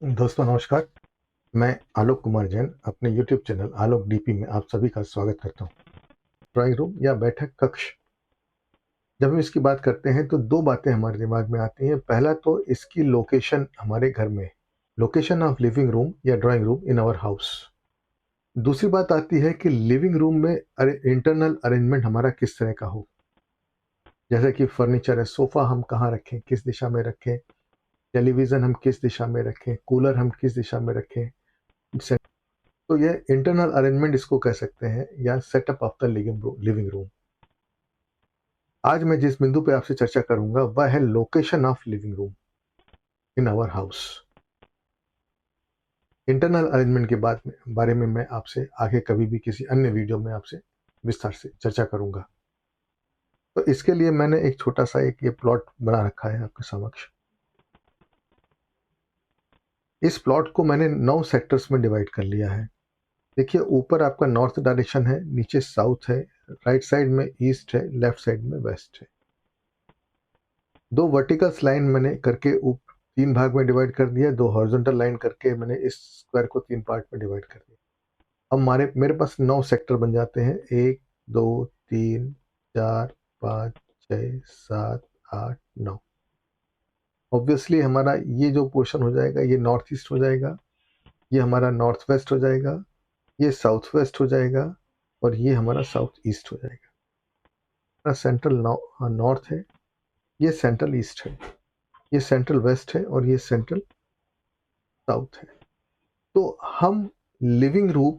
दोस्तों नमस्कार। मैं आलोक कुमार जैन अपने यूट्यूब चैनल आलोक डीपी में आप सभी का स्वागत करता हूँ। ड्राइंग रूम या बैठक कक्ष, जब हम इसकी बात करते हैं तो दो बातें हमारे दिमाग में आती हैं। पहला तो इसकी लोकेशन हमारे घर में, लोकेशन ऑफ लिविंग रूम या drawing room in our house. दूसरी बात आती है कि लिविंग रूम में इंटरनल अरेंजमेंट हमारा किस तरह का हो, जैसे कि फर्नीचर है, सोफा हम कहाँ रखें, किस दिशा में रखें, टेलीविज़न हम किस दिशा में रखें, कूलर हम किस दिशा में रखें। तो ये इंटरनल अरेंजमेंट इसको कह सकते हैं या setup of the living room. आज मैं जिस बिंदु पे आपसे चर्चा करूंगा वह है location of living room in our house. Internal arrangement के बारे में मैं आपसे आगे कभी भी किसी अन्य वीडियो में आपसे विस्तार से चर्चा करूंगा। तो इसके लिए मैंने एक छोटा सा एक ये प्लॉट बना रखा है आपके समक्ष। इस प्लॉट को मैंने 9 सेक्टर्स में डिवाइड कर लिया है। देखिए, ऊपर आपका नॉर्थ डायरेक्शन है, नीचे साउथ है, राइट साइड में ईस्ट है, लेफ्ट साइड में वेस्ट है। दो वर्टिकल लाइन मैंने करके तीन भाग में डिवाइड कर दिया, दो हॉरिजॉन्टल लाइन करके मैंने इस स्क्वायर को तीन पार्ट में डिवाइड कर दिया। अब मेरे पास 9 सेक्टर बन जाते हैं। 1 2 3 4 5 6 7 8 9। ऑब्वियसली हमारा ये जो पोर्शन हो जाएगा ये नॉर्थ ईस्ट हो जाएगा, ये हमारा नॉर्थ वेस्ट हो जाएगा, ये साउथ वेस्ट हो जाएगा और ये हमारा साउथ ईस्ट हो जाएगा। सेंट्रल नॉर्थ है, ये सेंट्रल ईस्ट है, ये सेंट्रल वेस्ट है और ये सेंट्रल साउथ है। तो हम लिविंग रूम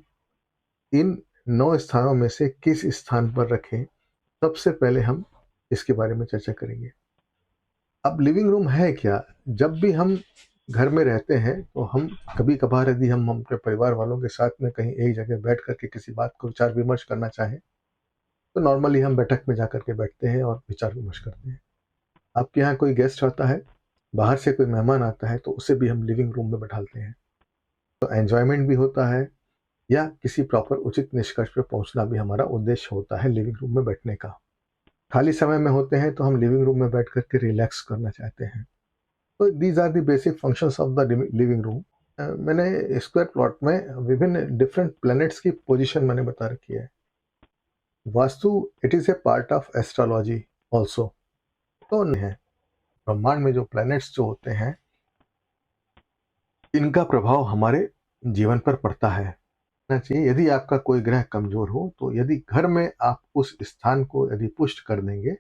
इन 9 स्थानों में से किस स्थान पर रखें, सबसे पहले हम इसके बारे में चर्चा करेंगे। अब लिविंग रूम है क्या? जब भी हम घर में रहते हैं तो हम कभी कभार यदि हम अपने परिवार वालों के साथ में कहीं एक जगह बैठ करके किसी बात को विचार विमर्श करना चाहें तो नॉर्मली हम बैठक में जाकर के बैठते हैं और विचार विमर्श करते हैं। आपके यहाँ कोई गेस्ट आता है, बाहर से कोई मेहमान आता है तो उसे भी हम लिविंग रूम में बैठाते हैं, तो एंजॉयमेंट भी होता है या किसी प्रॉपर उचित निष्कर्ष पे पहुंचना भी हमारा उद्देश्य होता है लिविंग रूम में बैठने का। खाली समय में होते हैं तो हम लिविंग रूम में बैठ करके रिलैक्स करना चाहते हैं। तो these are the basic functions of the living room. मैंने स्क्वायर प्लॉट में विभिन्न डिफरेंट प्लैनेट्स की पोजीशन मैंने बता रखी है। Vastu it is a part of astrology also. तो है ब्रह्मांड में जो प्लैनेट्स जो होते हैं इनका प्रभाव हमारे जीवन पर पड़ता है। चाहिए यदि आपका कोई ग्रह कमजोर हो तो यदि घर में आप उस स्थान को यदि पुष्ट कर देंगे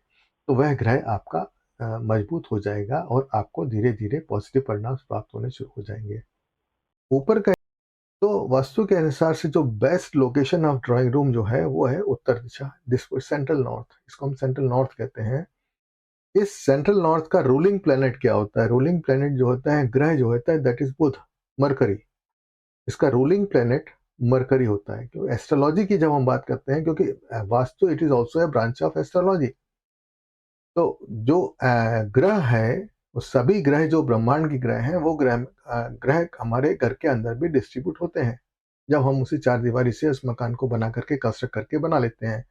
तो वह ग्रह आपका मजबूत हो जाएगा और आपको धीरे धीरे पॉजिटिव परिणाम प्राप्त होने शुरू हो जाएंगे। ऊपर का तो वास्तु के अनुसार से जो best location of drawing room जो है वो है उत्तर दिशा, जिसको सेंट्रल नॉर्थ, इसको हम सेंट्रल नॉर्थ कहते हैं। इस सेंट्रल नॉर्थ का रूलिंग प्लेनेट क्या होता है? रूलिंग प्लेनेट जो होता है, ग्रह जो होता है, दैट इज बुध, मरकरी। इसका रूलिंग प्लेनेट मरकरी होता है। क्योंकि एस्ट्रोलॉजी की जब हम बात करते हैं, क्योंकि vastu it is also a branch of astrology. तो जो ग्रह है, वो सभी ग्रह जो ब्रह्मांड की ग्रह हैं वो ग्रह हमारे घर के अंदर भी डिस्ट्रीब्यूट होते हैं जब हम उसी चार दीवारी से उस मकान को बना करके कंस्ट्रक्ट करके बना लेते हैं।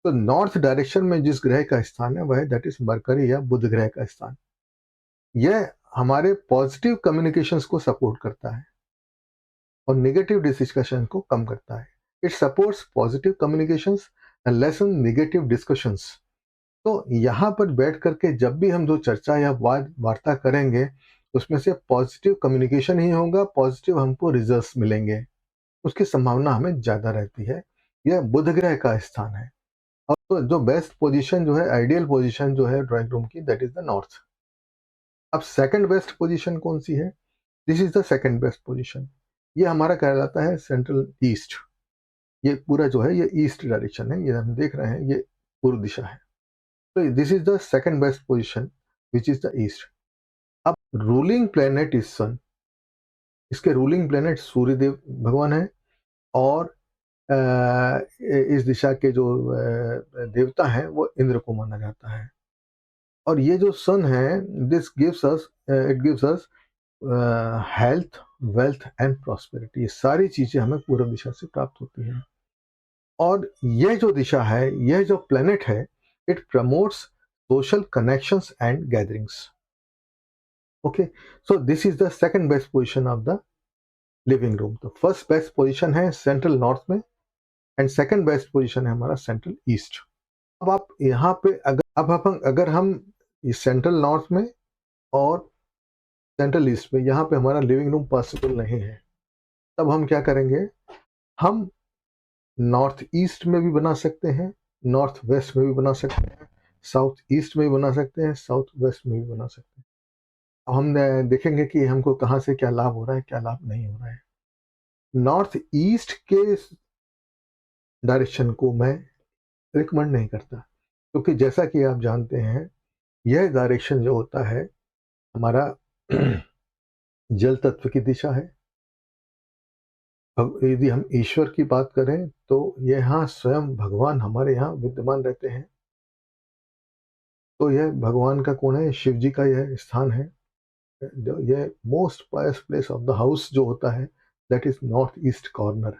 तो नॉर्थ डायरेक्शन में जिस ग्रह का स्थान है वह दैट इज मरकरी या बुध ग्रह का स्थान। यह हमारे पॉजिटिव कम्युनिकेशंस को सपोर्ट करता है और नेगेटिव डिस्कशन को कम करता है। It supports positive communications and lesson negative discussions. तो यहाँ पर बैठ करके जब भी हम जो चर्चा या वाद वार्ता करेंगे उसमें से पॉजिटिव कम्युनिकेशन ही होगा, पॉजिटिव हमको रिजल्ट्स मिलेंगे, उसकी संभावना हमें ज़्यादा रहती है। यह बुध ग्रह का स्थान है। और तो जो बेस्ट पोजीशन जो है, आइडियल पोजीशन जो है ड्राइंग रूम की, दैट इज द नॉर्थ। अब सेकंड बेस्ट पोजीशन कौन सी है? This is the second best position. ये हमारा कहलाता है सेंट्रल ईस्ट। ये पूरा जो है ये ईस्ट डायरेक्शन है, ये हम देख रहे हैं, ये पूर्व दिशा है। तो this is the second best position which is the east. अब रूलिंग प्लेनेट इज सन। इसके रूलिंग प्लेनेट सूर्यदेव भगवान है और इस दिशा के जो देवता हैं वो इंद्र को माना जाता है। और ये जो सन है, this gives us it gives us health, wealth and prosperity. ये सारी चीजें हमें पूर्व दिशा से प्राप्त होती हैं। और यह जो दिशा है, यह जो प्लेनेट है, it promotes social connections and gatherings. Okay, so this is the second best position of the living room. तो फर्स्ट बेस्ट पोजीशन है सेंट्रल नॉर्थ में, एंड सेकंड बेस्ट पोजीशन है हमारा सेंट्रल ईस्ट। अब आप यहाँ पे अगर हम सेंट्रल नॉर्थ में और सेंट्रल ईस्ट में यहाँ पे हमारा लिविंग रूम पॉसिबल नहीं है, तब हम क्या करेंगे, हम नॉर्थ ईस्ट में भी बना सकते हैं, नॉर्थ वेस्ट में भी बना सकते हैं, साउथ ईस्ट में भी बना सकते हैं, साउथ वेस्ट में भी बना सकते हैं। अब हम देखेंगे कि हमको कहाँ से क्या लाभ हो रहा है, क्या लाभ नहीं हो रहा है। नॉर्थ ईस्ट के डायरेक्शन को मैं रिकमेंड नहीं करता, क्योंकि जैसा कि आप जानते हैं, यह डायरेक्शन जो होता है हमारा जल तत्व की दिशा है। अब यदि हम ईश्वर की बात करें तो यहाँ स्वयं भगवान हमारे यहाँ विद्यमान रहते हैं। तो यह भगवान का कोण है, शिव जी का यह स्थान है। यह most pious place of the house जो होता है, that is north east corner.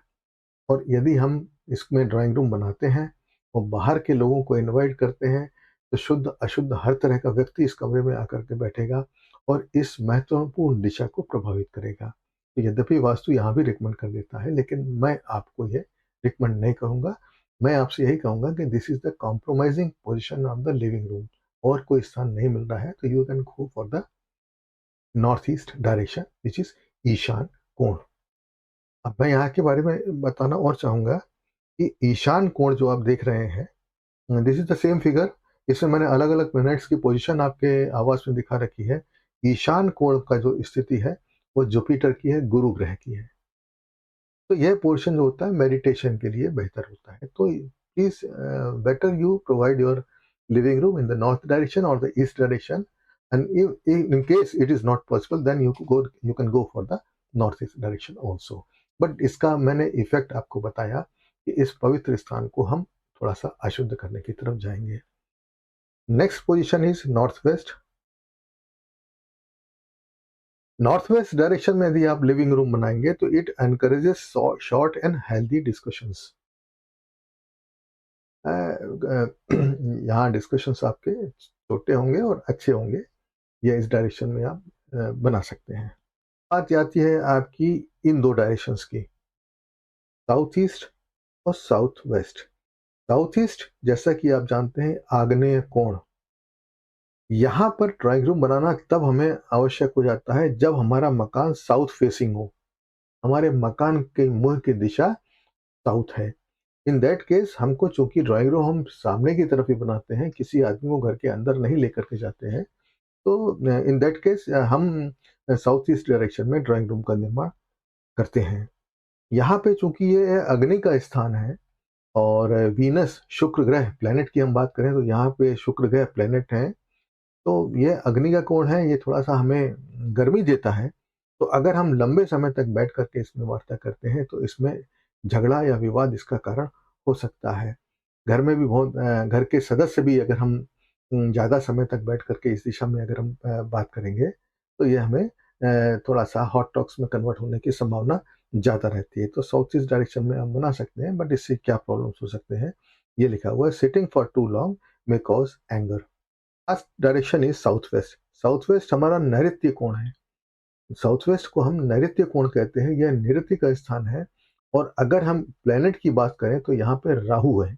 और यदि हम इसमें ड्राइंग रूम बनाते हैं और बाहर के लोगों को इनवाइट करते हैं, तो शुद्ध अशुद्ध हर तरह का व्यक्ति इस कमरे में आकर के बैठेगा और इस महत्वपूर्ण दिशा को प्रभावित करेगा। तो यद्यपि वास्तु यहाँ भी रिकमेंड कर देता है, लेकिन मैं आपको ये रिकमेंड नहीं करूँगा। मैं आपसे यही कहूँगा कि this is the compromising position of the living room. और कोई स्थान नहीं मिल रहा है तो you can go for the north east direction which is ईशान कोण। अब मैं यहाँ के बारे में बताना और चाहूँगा कि ईशान कोण जो आप देख रहे हैं, this is the same figure. इसमें मैंने अलग अलग प्लैनेट्स की पोजीशन आपके आवाज में दिखा रखी है। ईशान कोण का जो स्थिति है वो जुपिटर की है, गुरु ग्रह की है। तो यह पोर्शन जो होता है मेडिटेशन के लिए बेहतर होता है। तो please better you provide your living room in the north direction और the east direction, and in case it is not possible then you can go for the north east direction also। But इसका मैंने effect आपको बताया कि इस पवित्र स्थान को हम थोड़ा सा अशुद्ध करने की तरफ जाएंगे। Next position is north west. North west direction में यदि आप लिविंग रूम बनाएंगे तो it encourages short and healthy discussions. यहाँ डिस्कशंस आपके छोटे होंगे और अच्छे होंगे, या इस डायरेक्शन में आप बना सकते हैं। बात आती है आपकी इन दो डायरेक्शंस की, साउथ ईस्ट और साउथ वेस्ट। साउथ ईस्ट जैसा कि आप जानते हैं आग्नेय कोण। यहाँ पर ड्राइंग रूम बनाना तब हमें आवश्यक हो जाता है जब हमारा मकान साउथ फेसिंग हो, हमारे मकान के मुंह की दिशा साउथ है। इन दैट केस हमको, चूंकि ड्राइंग रूम हम सामने की तरफ ही बनाते हैं, किसी आदमी को घर के अंदर नहीं लेकर के जाते हैं, तो इन दैट केस हम साउथ ईस्ट डायरेक्शन में ड्राइंग रूम का निर्माण करते हैं। यहाँ पे चूंकि ये अग्नि का स्थान है और वीनस शुक्र ग्रह प्लेनेट की हम बात करें तो यहाँ पे शुक्र ग्रह प्लेनेट है, तो ये अग्नि का कोण है, ये थोड़ा सा हमें गर्मी देता है। तो अगर हम लंबे समय तक बैठ करके इसमें वार्ता करते हैं तो इसमें झगड़ा या विवाद इसका कारण हो सकता है। घर में भी बहुत घर के सदस्य भी अगर हम ज़्यादा समय तक बैठ करके इस दिशा में अगर हम बात करेंगे तो ये हमें थोड़ा सा हॉट टॉक्स में कन्वर्ट होने की संभावना ज़्यादा रहती है। तो साउथ ईस्ट डायरेक्शन में हम बना सकते हैं, बट इससे क्या प्रॉब्लम्स हो सकते हैं, ये लिखा हुआ है, sitting for too long may cause anger. Last direction is south west. South west हमारा नैऋत्य कोण है। साउथ वेस्ट को हम नैऋत्य कोण कहते हैं, यह नैऋत्य का स्थान है। और अगर हम प्लेनेट की बात करें तो यहाँ पे राहु है।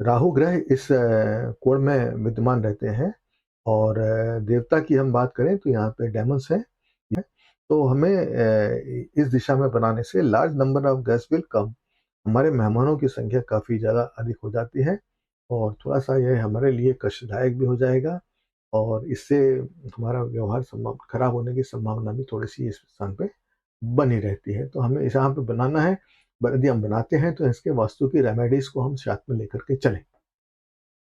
राहु ग्रह इस कोण में विद्यमान रहते हैं। और देवता की हम बात करें तो यहाँ पे डेमन्स है। तो हमें इस दिशा में बनाने से large number of guest will come, हमारे मेहमानों की संख्या काफ़ी ज़्यादा अधिक हो जाती है और थोड़ा सा यह हमारे लिए कष्टदायक भी हो जाएगा और इससे हमारा व्यवहार खराब होने की संभावना भी थोड़ी सी इस स्थान पे बनी रहती है। तो हमें इस यहाँ पे बनाना है, यदि हम बनाते हैं तो इसके वास्तु की रेमेडीज को हम साथ में लेकर के चलें।